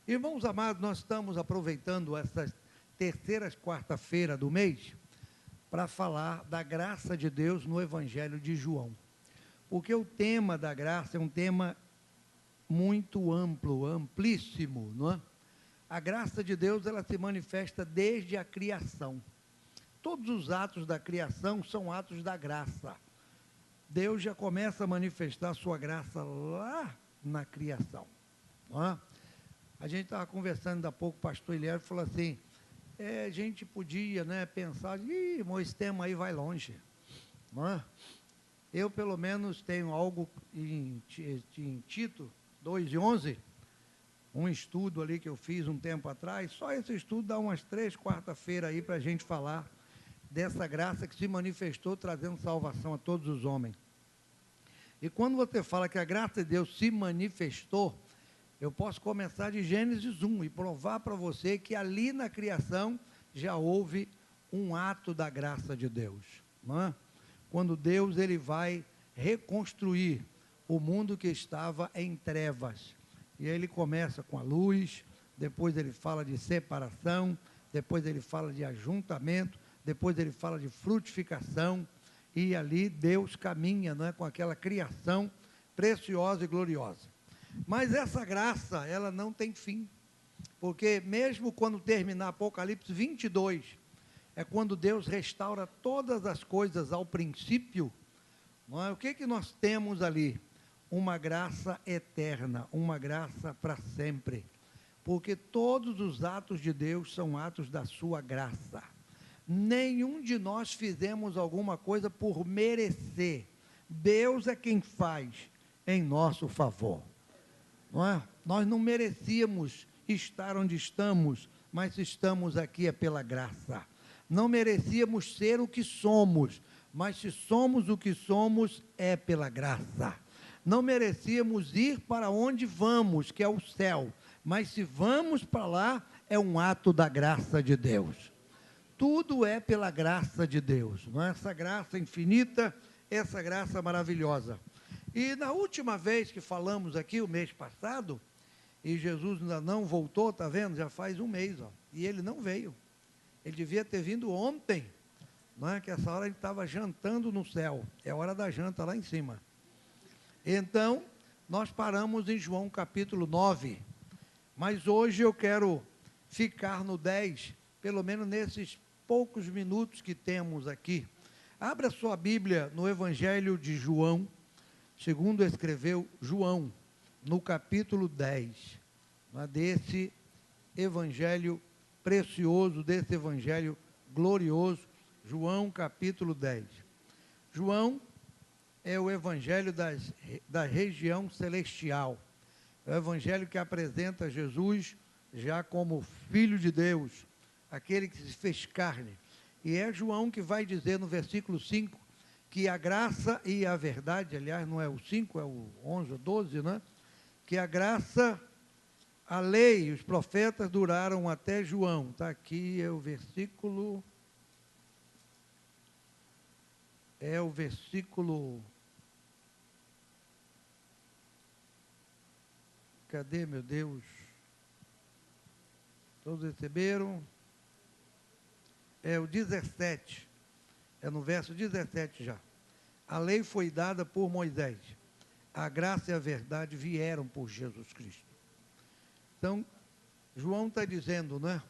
Irmãos amados, nós estamos aproveitando essa terceira quarta-feira do mês para falar da graça de Deus no Evangelho de João. Porque o tema da graça é um tema muito amplo, amplíssimo, não é? A graça de Deus, ela se manifesta desde a criação. Todos os atos da criação são atos da graça. Deus já começa a manifestar a sua graça lá na criação, não é? A gente estava conversando há pouco, o pastor Eliel falou assim, a gente podia, né, pensar, esse tema aí vai longe, não é? Eu, pelo menos, tenho algo em Tito 2:11, um estudo ali que eu fiz um tempo atrás, só esse estudo dá umas 3 quarta-feiras aí para a gente falar dessa graça que se manifestou trazendo salvação a todos os homens. E quando você fala que a graça de Deus se manifestou, eu posso começar de Gênesis 1 e provar para você que ali na criação já houve um ato da graça de Deus, não é? Quando Deus ele vai reconstruir o mundo que estava em trevas. E aí ele começa com a luz, depois ele fala de separação, depois ele fala de ajuntamento, depois ele fala de frutificação, e ali Deus caminha, não é, com aquela criação preciosa e gloriosa. Mas essa graça, ela não tem fim, porque mesmo quando terminar Apocalipse 22, é quando Deus restaura todas as coisas ao princípio, não é? O que nós temos ali? Uma graça eterna, uma graça para sempre, porque todos os atos de Deus são atos da sua graça. Nenhum de nós fizemos alguma coisa por merecer, Deus é quem faz em nosso favor. Não é? Nós não merecíamos estar onde estamos, mas estamos aqui é pela graça. Não merecíamos ser o que somos, mas se somos o que somos, é pela graça. Não merecíamos ir para onde vamos, que é o céu, mas se vamos para lá, é um ato da graça de Deus. Tudo é pela graça de Deus, não é? Essa graça infinita, essa graça maravilhosa. E na última vez que falamos aqui, o mês passado, e Jesus ainda não voltou, está vendo? Já faz um mês, ó, e ele não veio. Ele devia ter vindo ontem, não é? Que essa hora ele estava jantando no céu, é hora da janta lá em cima. Então, nós paramos em João capítulo 9, mas hoje eu quero ficar no 10, pelo menos nesses poucos minutos que temos aqui. Abra sua Bíblia no Evangelho de João, segundo escreveu João, no capítulo 10, desse evangelho precioso, desse evangelho glorioso, João capítulo 10. João é o evangelho da região celestial, é o evangelho que apresenta Jesus já como Filho de Deus, aquele que se fez carne. E é João que vai dizer no versículo 5, que a graça e a verdade, aliás, não é o 5, é o 11 ou 12, né? Que a graça, a lei e os profetas duraram até João. Está aqui, é o versículo... Cadê, meu Deus? Todos receberam? É o 17. É no verso 17 já. A lei foi dada por Moisés. A graça e a verdade vieram por Jesus Cristo. Então, João está dizendo, né,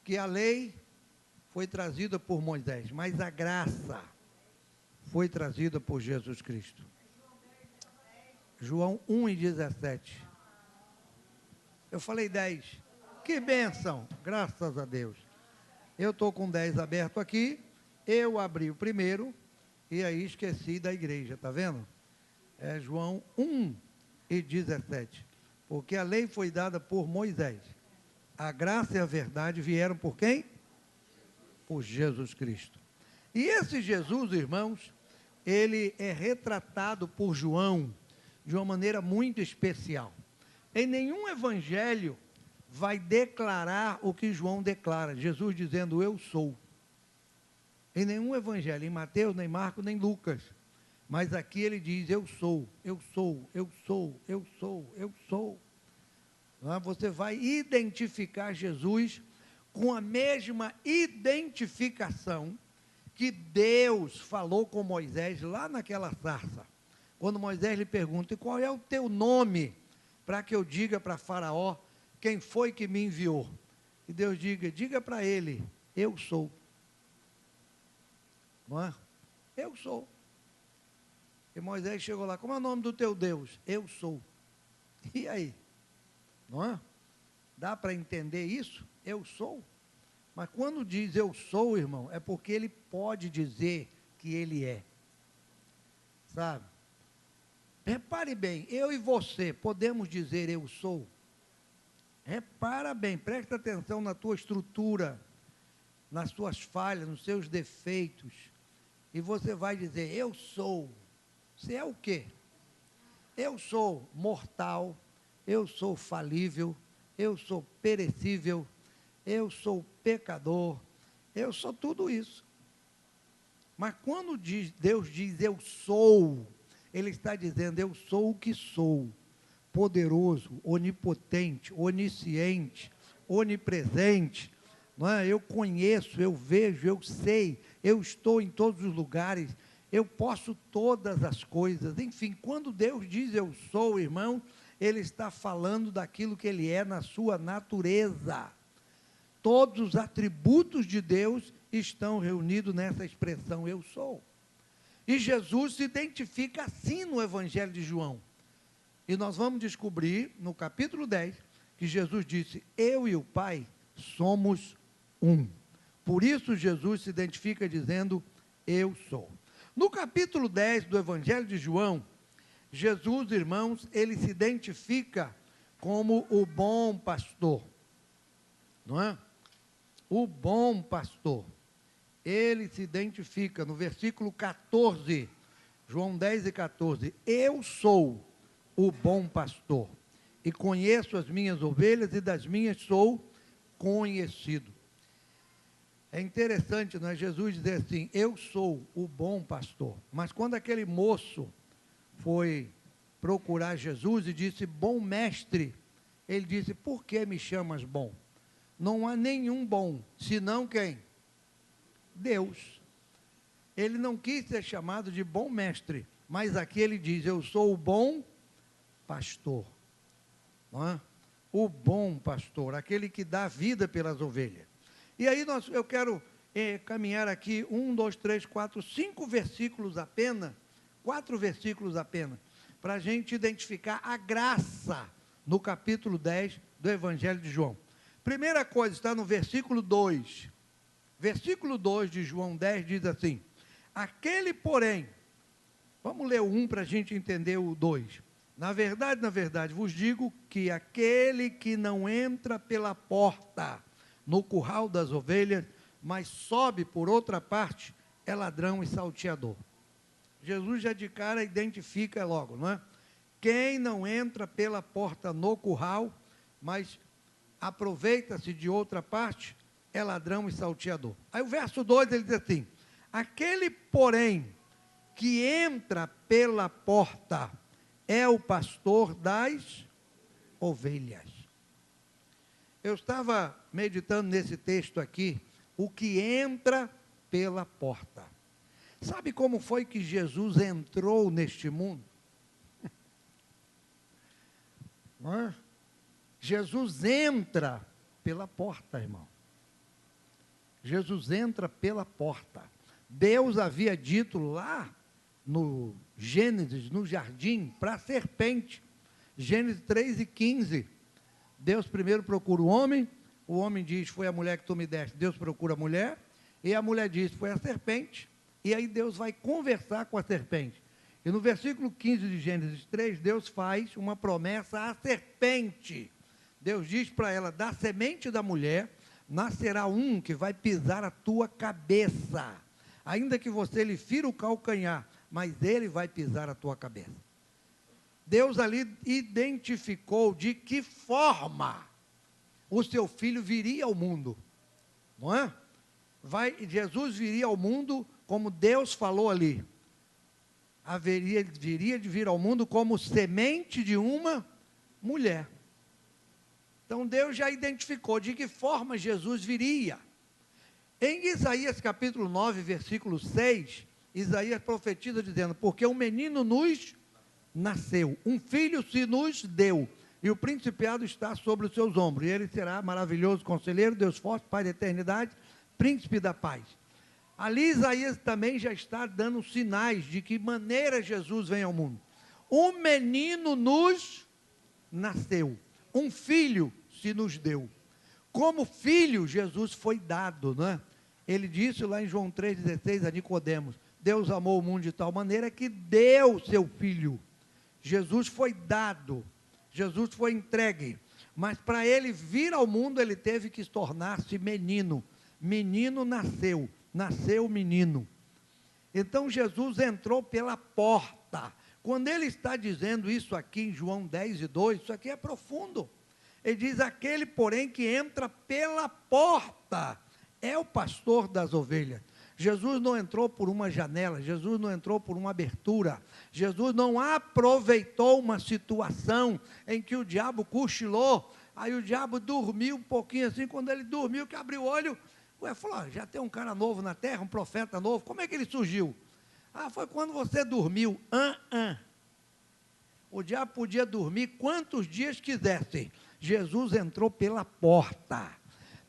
que a lei foi trazida por Moisés, mas a graça foi trazida por Jesus Cristo. João 1:17. Eu falei 10. Que bênção, graças a Deus. Eu estou com 10 aberto aqui, eu abri o primeiro, e aí esqueci da igreja, está vendo? É João 1:17. Porque a lei foi dada por Moisés. A graça e a verdade vieram por quem? Por Jesus Cristo. E esse Jesus, irmãos, ele é retratado por João de uma maneira muito especial. Em nenhum evangelho vai declarar o que João declara, Jesus dizendo, eu sou. Em nenhum evangelho, em Mateus, nem Marcos, nem Lucas. Mas aqui ele diz, eu sou, eu sou, eu sou, eu sou, eu sou. não é? Você vai identificar Jesus com a mesma identificação que Deus falou com Moisés lá naquela sarça. Quando Moisés lhe pergunta: e qual é o teu nome, para que eu diga para Faraó quem foi que me enviou? E Deus diga para ele: eu sou. Não é? Eu sou. E Moisés chegou lá: como é o nome do teu Deus? Eu sou. E aí? Não é? Dá para entender isso? Eu sou. Mas quando diz eu sou, irmão, é porque ele pode dizer que ele é. Sabe? Repare bem, eu e você podemos dizer eu sou? Repara bem, presta atenção na tua estrutura, nas tuas falhas, nos seus defeitos. E você vai dizer: eu sou. Você é o quê? Eu sou mortal, eu sou falível, eu sou perecível, eu sou pecador, eu sou tudo isso. Mas quando Deus diz eu sou, Ele está dizendo: eu sou o que sou, poderoso, onipotente, onisciente, onipresente, não é? Eu conheço, eu vejo, eu sei, eu estou em todos os lugares, eu posso todas as coisas. Enfim, quando Deus diz eu sou, irmão, Ele está falando daquilo que Ele é na sua natureza. Todos os atributos de Deus estão reunidos nessa expressão eu sou. E Jesus se identifica assim no Evangelho de João. E nós vamos descobrir no capítulo 10 que Jesus disse: eu e o Pai somos um. Por isso Jesus se identifica dizendo eu sou. No capítulo 10 do Evangelho de João, Jesus, irmãos, ele se identifica como o bom pastor. Não é? O bom pastor. Ele se identifica no versículo 14, João 10 e 14. Eu sou o bom pastor, e conheço as minhas ovelhas, e das minhas sou conhecido. É interessante, não é? Jesus dizer assim: eu sou o bom pastor. Mas quando aquele moço foi procurar Jesus e disse: bom mestre, ele disse: por que me chamas bom? Não há nenhum bom, senão quem? Deus. Ele não quis ser chamado de bom mestre, mas aqui ele diz: eu sou o bom pastor. Não é? O bom pastor, aquele que dá vida pelas ovelhas. E aí eu quero caminhar aqui 1, 2, 3, 4, 5 versículos apenas, 4 versículos apenas, para a gente identificar a graça no capítulo 10 do Evangelho de João. Primeira coisa está no versículo 2. Versículo 2 de João 10 diz assim: aquele porém, vamos ler o 1 para a gente entender o 2. Na verdade, vos digo que aquele que não entra pela porta no curral das ovelhas, mas sobe por outra parte, é ladrão e salteador. Jesus já de cara identifica logo, não é? Quem não entra pela porta no curral, mas aproveita-se de outra parte, é ladrão e salteador. Aí o verso 2 ele diz assim: aquele porém que entra pela porta é o pastor das ovelhas. Eu estava meditando nesse texto aqui, o que entra pela porta. Sabe como foi que Jesus entrou neste mundo? Não é? Jesus entra pela porta, irmão. Jesus entra pela porta. Deus havia dito lá no Gênesis, no jardim, para a serpente. Gênesis 3 e 15. Deus primeiro procura o homem diz: foi a mulher que tu me deste. Deus procura a mulher, e a mulher diz: foi a serpente. E aí Deus vai conversar com a serpente. E no versículo 15 de Gênesis 3, Deus faz uma promessa à serpente. Deus diz para ela: da semente da mulher nascerá um que vai pisar a tua cabeça. Ainda que você lhe fira o calcanhar, mas ele vai pisar a tua cabeça. Deus ali identificou de que forma o seu filho viria ao mundo. Não é? Jesus viria ao mundo como Deus falou ali. Viria de vir ao mundo como semente de uma mulher. Então Deus já identificou de que forma Jesus viria. Em Isaías capítulo 9, versículo 6, Isaías profetiza dizendo: porque um menino nos nasceu, um filho se nos deu, e o principado está sobre os seus ombros, e ele será maravilhoso conselheiro, Deus forte, Pai da eternidade, príncipe da paz. Ali Isaías também já está dando sinais de que maneira Jesus vem ao mundo. Um menino nos nasceu, um filho se nos deu. Como filho, Jesus foi dado, não é? Ele disse lá em João 3,16 a Nicodemos: Deus amou o mundo de tal maneira que deu seu filho. Jesus foi dado, Jesus foi entregue, mas para ele vir ao mundo, ele teve que tornar-se menino. Menino nasceu, nasceu menino. Então Jesus entrou pela porta. Quando ele está dizendo isso aqui em João 10:2, isso aqui é profundo. Ele diz: aquele, porém, que entra pela porta é o pastor das ovelhas. Jesus não entrou por uma janela, Jesus não entrou por uma abertura, Jesus não aproveitou uma situação em que o diabo cochilou, aí o diabo dormiu um pouquinho assim, quando ele dormiu, que abriu o olho, falou: já tem um cara novo na terra, um profeta novo, como é que ele surgiu? Foi quando você dormiu. O diabo podia dormir quantos dias quisesse. Jesus entrou pela porta.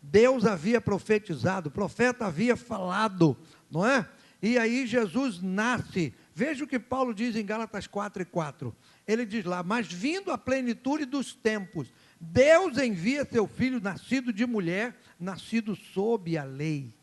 Deus havia profetizado, o profeta havia falado, não é? E aí Jesus nasce. Veja o que Paulo diz em Gálatas 4:4. Ele diz lá: mas vindo a plenitude dos tempos, Deus envia seu filho nascido de mulher, nascido sob a lei.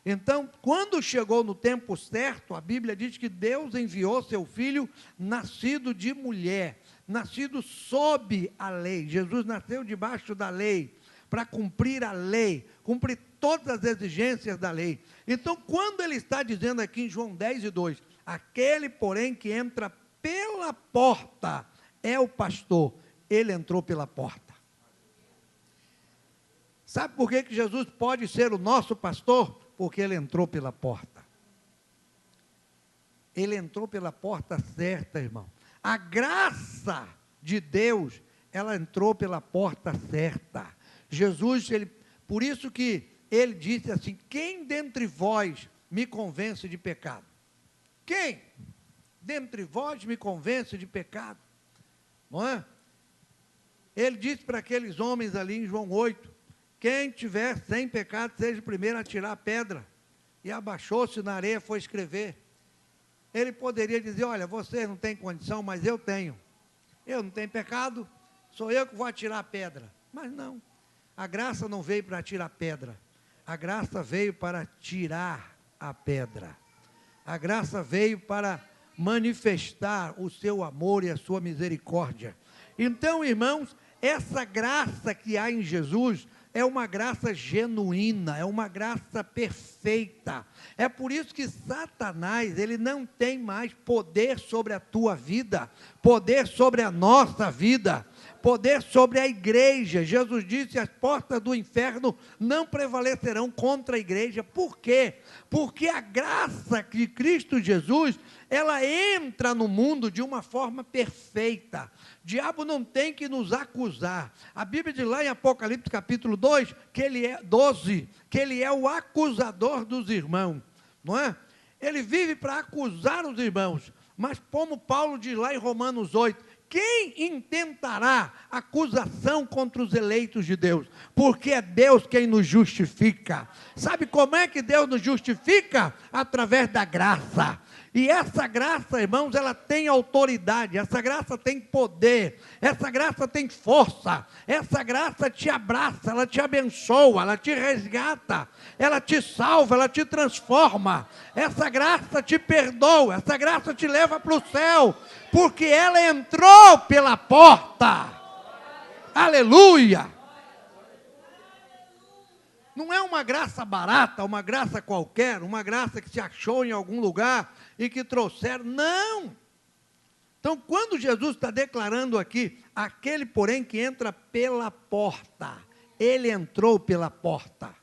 Então, quando chegou no tempo certo, a Bíblia diz que Deus enviou seu filho nascido de mulher, nascido sob a lei. Jesus nasceu debaixo da lei, para cumprir a lei, cumprir todas as exigências da lei. Então, quando ele está dizendo aqui em João 10:2, aquele, porém, que entra pela porta é o pastor, ele entrou pela porta. Sabe por que Jesus pode ser o nosso pastor? Porque ele entrou pela porta. Ele entrou pela porta certa, irmão. A graça de Deus, ela entrou pela porta certa. Jesus, por isso que ele disse assim: quem dentre vós me convence de pecado? Quem dentre vós me convence de pecado? Não é? Ele disse para aqueles homens ali em João 8, quem tiver sem pecado, seja o primeiro a tirar a pedra. E abaixou-se na areia, foi escrever. Ele poderia dizer: olha, você não tem condição, mas eu tenho. Eu não tenho pecado, sou eu que vou atirar a pedra. Mas não, a graça não veio para tirar pedra. A graça veio para tirar a pedra. A graça veio para manifestar o seu amor e a sua misericórdia. Então, irmãos, essa graça que há em Jesus é uma graça genuína, é uma graça perfeita. É por isso que Satanás, ele não tem mais poder sobre a tua vida, poder sobre a nossa vida, poder sobre a igreja. Jesus disse: as portas do inferno não prevalecerão contra a igreja. Por quê? Porque a graça de Cristo Jesus, ela entra no mundo de uma forma perfeita. O diabo não tem que nos acusar. A Bíblia diz lá em Apocalipse capítulo 2, que ele é 12, que ele é o acusador dos irmãos, não é? Ele vive para acusar os irmãos, mas como Paulo diz lá em Romanos 8, quem intentará acusação contra os eleitos de Deus? Porque é Deus quem nos justifica. Sabe como é que Deus nos justifica? Através da graça. E essa graça, irmãos, ela tem autoridade, essa graça tem poder, essa graça tem força, essa graça te abraça, ela te abençoa, ela te resgata, ela te salva, ela te transforma, essa graça te perdoa, essa graça te leva para o céu, porque ela entrou pela porta. Aleluia! Não é uma graça barata, uma graça qualquer, uma graça que se achou em algum lugar e que trouxeram, não. Então, quando Jesus está declarando aqui, aquele, porém, que entra pela porta, ele entrou pela porta.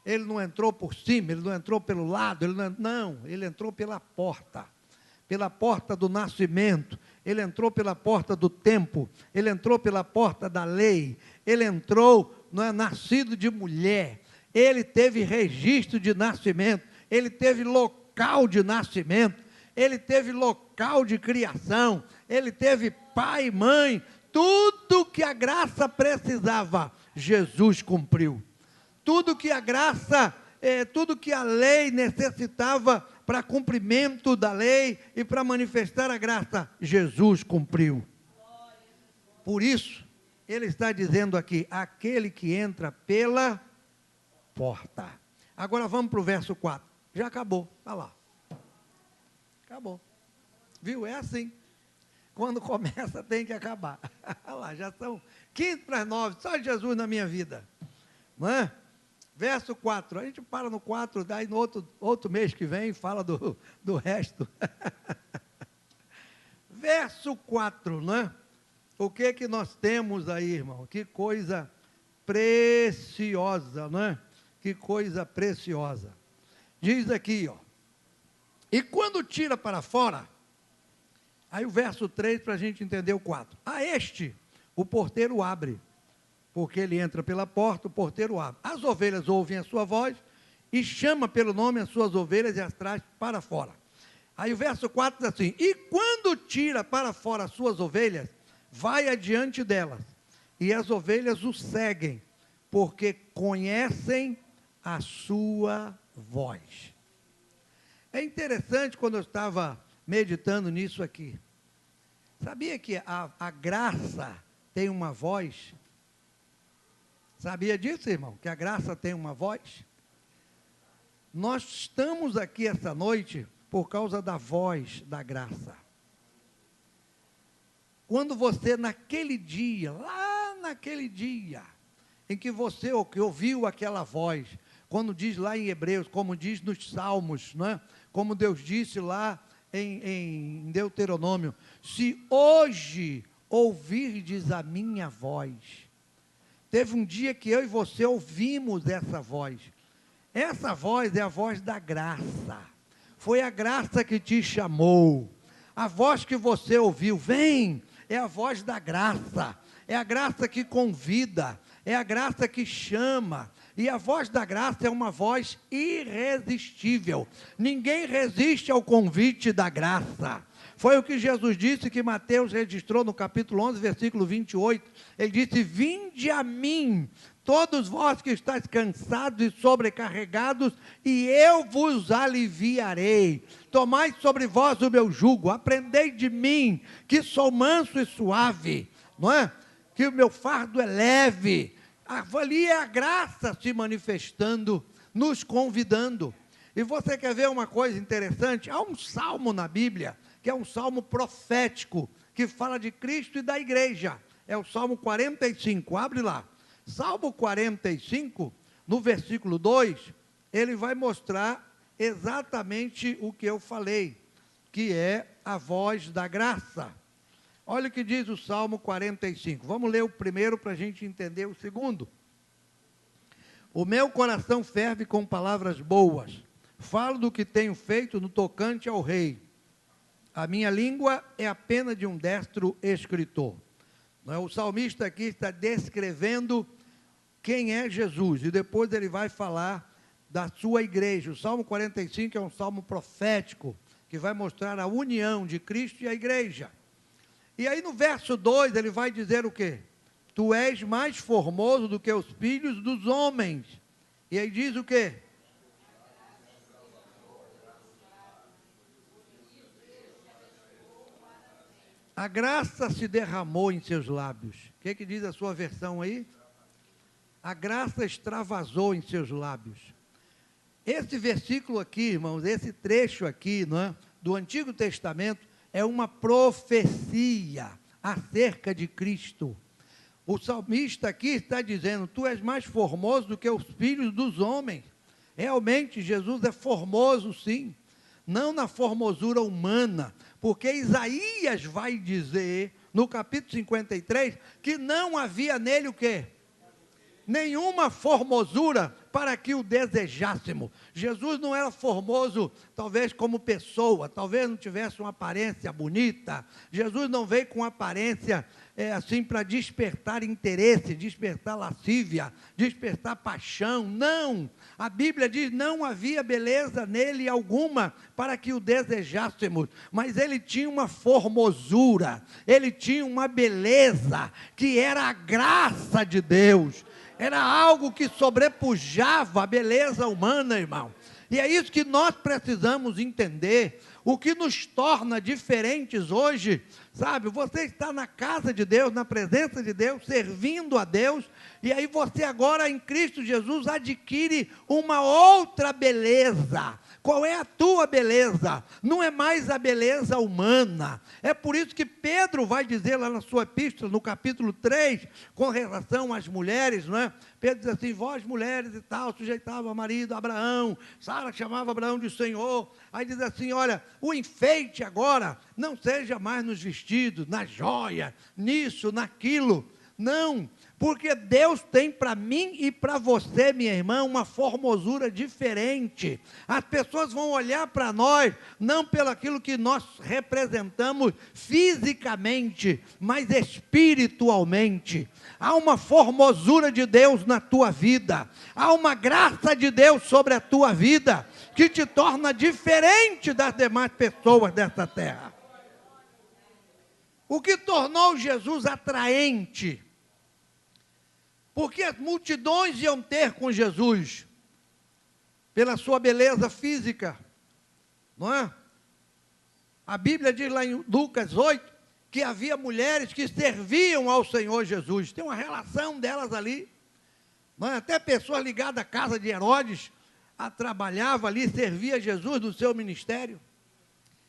Ele não entrou por cima, ele não entrou pelo lado, ele entrou pela porta. pela porta do nascimento, ele entrou pela porta do tempo, ele entrou pela porta da lei, ele entrou, não é, nascido de mulher, ele teve registro de nascimento, ele teve local de nascimento, ele teve local de criação, ele teve pai e mãe, tudo que a graça precisava, Jesus cumpriu. Tudo que a graça, tudo que a lei necessitava para cumprimento da lei e para manifestar a graça, Jesus cumpriu. Por isso, ele está dizendo aqui, aquele que entra pela porta. Agora vamos para o verso 4. Já acabou, olha lá. Acabou. Viu? É assim. Quando começa tem que acabar. Olha lá, já são 15 para as 9, só Jesus na minha vida. Não é? Verso 4, a gente para no 4, daí no outro mês que vem fala do resto. Verso 4, né? O que nós temos aí, irmão? Que coisa preciosa, né? Que coisa preciosa. Diz aqui, ó. E quando tira para fora, aí o verso 3 para a gente entender o 4. A este, o porteiro abre. Porque ele entra pela porta, o porteiro abre. As ovelhas ouvem a sua voz e chama pelo nome as suas ovelhas e as traz para fora. Aí o verso 4 diz assim, e quando tira para fora as suas ovelhas, vai adiante delas, e as ovelhas o seguem, porque conhecem a sua voz. É interessante quando eu estava meditando nisso aqui. Sabia que a graça tem uma voz? Sabia disso, irmão? Que a graça tem uma voz? Nós estamos aqui essa noite por causa da voz da graça. Quando você, naquele dia, lá naquele dia, em que você ouviu aquela voz, quando diz lá em Hebreus, como diz nos Salmos, não é? Como Deus disse lá em Deuteronômio, se hoje ouvirdes a minha voz. Teve um dia que eu e você ouvimos essa voz. Essa voz é a voz da graça. Foi a graça que te chamou. A voz que você ouviu, vem, é a voz da graça. É a graça que convida, é a graça que chama. E a voz da graça é uma voz irresistível. Ninguém resiste ao convite da graça. Foi o que Jesus disse, que Mateus registrou no capítulo 11, versículo 28. Ele disse, vinde a mim, todos vós que estáis cansados e sobrecarregados, e eu vos aliviarei. Tomai sobre vós o meu jugo, aprendei de mim, que sou manso e suave, não é? Que o meu fardo é leve. Ali é a graça se manifestando, nos convidando. E você quer ver uma coisa interessante? Há um salmo na Bíblia, que é um salmo profético, que fala de Cristo e da igreja. É o Salmo 45, abre lá. Salmo 45, no versículo 2, ele vai mostrar exatamente o que eu falei, que é a voz da graça. Olha o que diz o Salmo 45. Vamos ler o primeiro para a gente entender o segundo. O meu coração ferve com palavras boas. Falo do que tenho feito no tocante ao rei. A minha língua é a pena de um destro escritor. O salmista aqui está descrevendo quem é Jesus, e depois ele vai falar da sua igreja. O Salmo 45 é um salmo profético, que vai mostrar a união de Cristo e a igreja. E aí no verso 2 ele vai dizer o quê? Tu és mais formoso do que os filhos dos homens. E aí diz o quê? A graça se derramou em seus lábios. O que diz a sua versão aí? A graça extravasou em seus lábios. Esse versículo aqui, irmãos, esse trecho aqui, não é, do Antigo Testamento, é uma profecia acerca de Cristo. O salmista aqui está dizendo, tu és mais formoso do que os filhos dos homens. Realmente, Jesus é formoso, sim. Não na formosura humana, porque Isaías vai dizer, no capítulo 53, que não havia nele o quê? Nenhuma formosura para que o desejássemos. Jesus não era formoso, talvez como pessoa, talvez não tivesse uma aparência bonita. Jesus não veio com aparência assim para despertar interesse, despertar lascívia, despertar paixão. Não! A Bíblia diz: não havia beleza nele alguma para que o desejássemos, mas ele tinha uma formosura, ele tinha uma beleza que era a graça de Deus, era algo que sobrepujava a beleza humana, irmão. E é isso que nós precisamos entender. O que nos torna diferentes hoje, sabe? Você está na casa de Deus, na presença de Deus, servindo a Deus, e aí você agora em Cristo Jesus adquire uma outra beleza. Qual é a tua beleza? Não é mais a beleza humana. É por isso que Pedro vai dizer lá na sua epístola, no capítulo 3, com relação às mulheres, não é? Pedro diz assim: vós mulheres e tal, sujeitava marido Abraão, Sara chamava Abraão de Senhor. Aí diz assim: olha, o enfeite agora não seja mais nos vestidos, na joia, nisso, naquilo. Não, porque Deus tem para mim e para você, minha irmã, uma formosura diferente. As pessoas vão olhar para nós, não pelo aquilo que nós representamos fisicamente, mas espiritualmente. Há uma formosura de Deus na tua vida, há uma graça de Deus sobre a tua vida, que te torna diferente das demais pessoas dessa terra. O que tornou Jesus atraente? Porque as multidões iam ter com Jesus, pela sua beleza física, não é? A Bíblia diz lá em Lucas 8, que havia mulheres que serviam ao Senhor Jesus, tem uma relação delas ali, não é? Até pessoas ligadas à casa de Herodes, trabalhava ali, servia Jesus no seu ministério.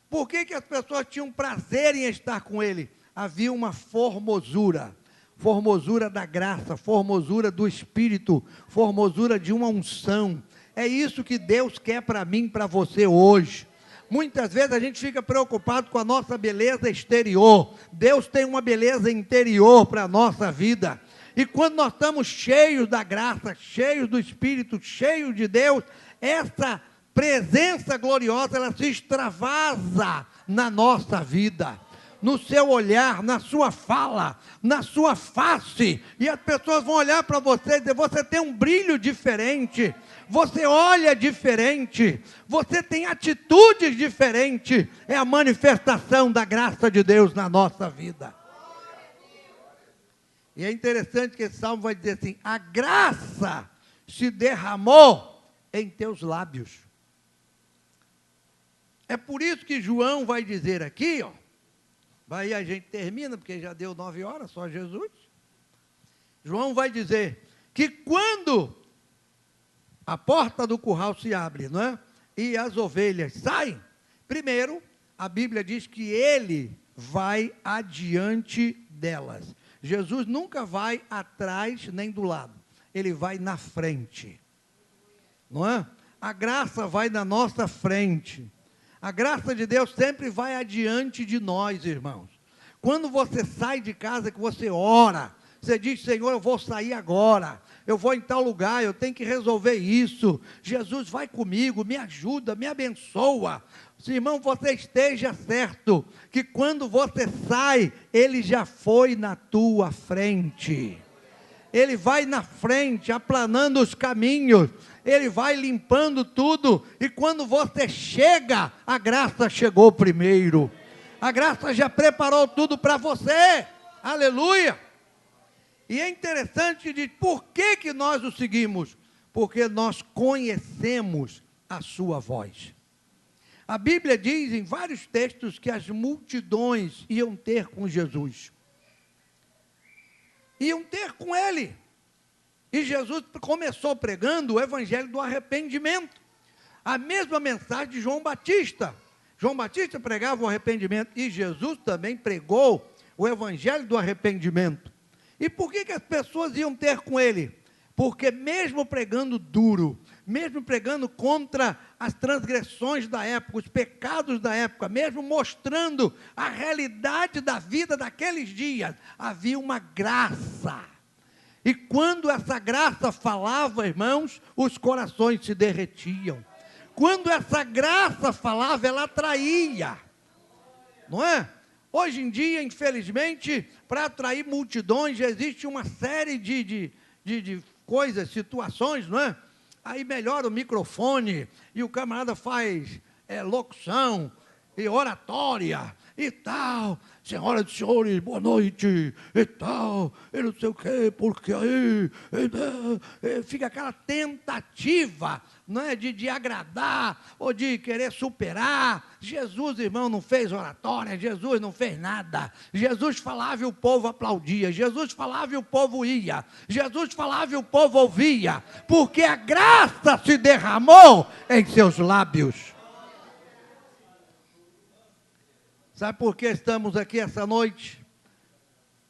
Por que as pessoas tinham prazer em estar com ele? Havia uma formosura da graça, formosura do Espírito, formosura de uma unção. É isso que Deus quer para mim, para você hoje. Muitas vezes a gente fica preocupado com a nossa beleza exterior. Deus tem uma beleza interior para a nossa vida. E quando nós estamos cheios da graça, cheios do Espírito, cheios de Deus, essa presença gloriosa, ela se extravasa na nossa vida, no seu olhar, na sua fala, na sua face, e as pessoas vão olhar para você e dizer: você tem um brilho diferente, você olha diferente, você tem atitudes diferentes. É a manifestação da graça de Deus na nossa vida. E é interessante que esse salmo vai dizer assim: a graça se derramou em teus lábios. É por isso que João vai dizer aqui, ó, aí a gente termina, porque já deu 9 horas, só Jesus. João vai dizer que quando a porta do curral se abre, não é? E as ovelhas saem, primeiro, a Bíblia diz que ele vai adiante delas. Jesus nunca vai atrás nem do lado, ele vai na frente, não é? A graça vai na nossa frente. A graça de Deus sempre vai adiante de nós, irmãos. Quando você sai de casa, que você ora, você diz: Senhor, eu vou sair agora, eu vou em tal lugar, eu tenho que resolver isso. Jesus vai comigo, me ajuda, me abençoa. Se, irmão, você esteja certo, que quando você sai, Ele já foi na tua frente. Ele vai na frente, aplanando os caminhos. Ele vai limpando tudo, e quando você chega, a graça chegou primeiro. A graça já preparou tudo para você. Aleluia! E é interessante de por que nós o seguimos? Porque nós conhecemos a sua voz. A Bíblia diz em vários textos que as multidões iam ter com Jesus. Iam ter com ele. E Jesus começou pregando o evangelho do arrependimento. A mesma mensagem de João Batista. João Batista pregava o arrependimento e Jesus também pregou o evangelho do arrependimento. E por que as pessoas iam ter com ele? Porque mesmo pregando duro, mesmo pregando contra as transgressões da época, os pecados da época, mesmo mostrando a realidade da vida daqueles dias, havia uma graça. E quando essa graça falava, irmãos, os corações se derretiam. Quando essa graça falava, ela atraía. Não é? Hoje em dia, infelizmente, para atrair multidões, existe uma série de coisas, situações, não é? Aí melhora o microfone, e o camarada faz locução, e oratória, e tal, senhoras e senhores, boa noite, e tal, e não sei o quê, porque aí, fica aquela tentativa, não é, de agradar, ou de querer superar. Jesus, irmão, não fez oratória, Jesus não fez nada. Jesus falava e o povo aplaudia, Jesus falava e o povo ia, Jesus falava e o povo ouvia, porque a graça se derramou em seus lábios. Sabe por que estamos aqui essa noite?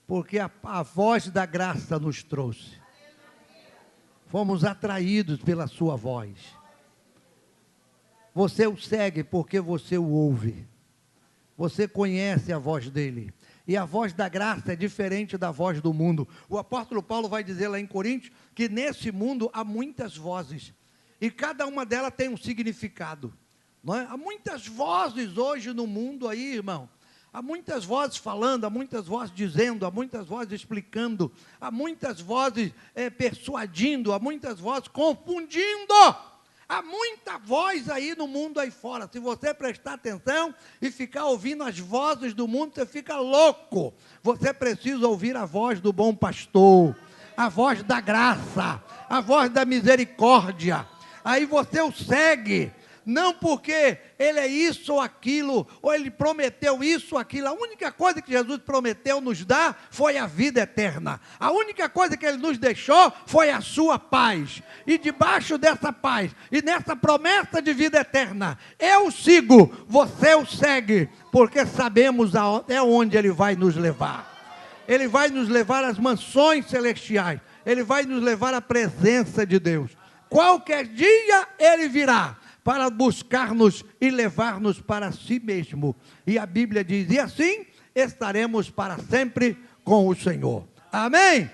Porque a voz da graça nos trouxe. Fomos atraídos pela sua voz. Você o segue porque você o ouve. Você conhece a voz dele. E a voz da graça é diferente da voz do mundo. O apóstolo Paulo vai dizer lá em Coríntios que nesse mundo há muitas vozes. E cada uma delas tem um significado. Não é? Há muitas vozes hoje no mundo aí, irmão. Há muitas vozes falando, há muitas vozes dizendo, há muitas vozes explicando, há muitas vozes persuadindo, há muitas vozes confundindo. Há muita voz aí no mundo aí fora. Se você prestar atenção e ficar ouvindo as vozes do mundo, você fica louco. Você precisa ouvir a voz do bom pastor, a voz da graça, a voz da misericórdia. Aí você o segue. Não porque ele é isso ou aquilo, ou ele prometeu isso ou aquilo. A única coisa que Jesus prometeu nos dar foi a vida eterna. A única coisa que ele nos deixou foi a sua paz. E debaixo dessa paz, e nessa promessa de vida eterna, eu o sigo, você o segue, porque sabemos até onde ele vai nos levar. Ele vai nos levar às mansões celestiais. Ele vai nos levar à presença de Deus. Qualquer dia ele virá para buscar-nos e levar-nos para si mesmo. E a Bíblia diz, e assim estaremos para sempre com o Senhor. Amém?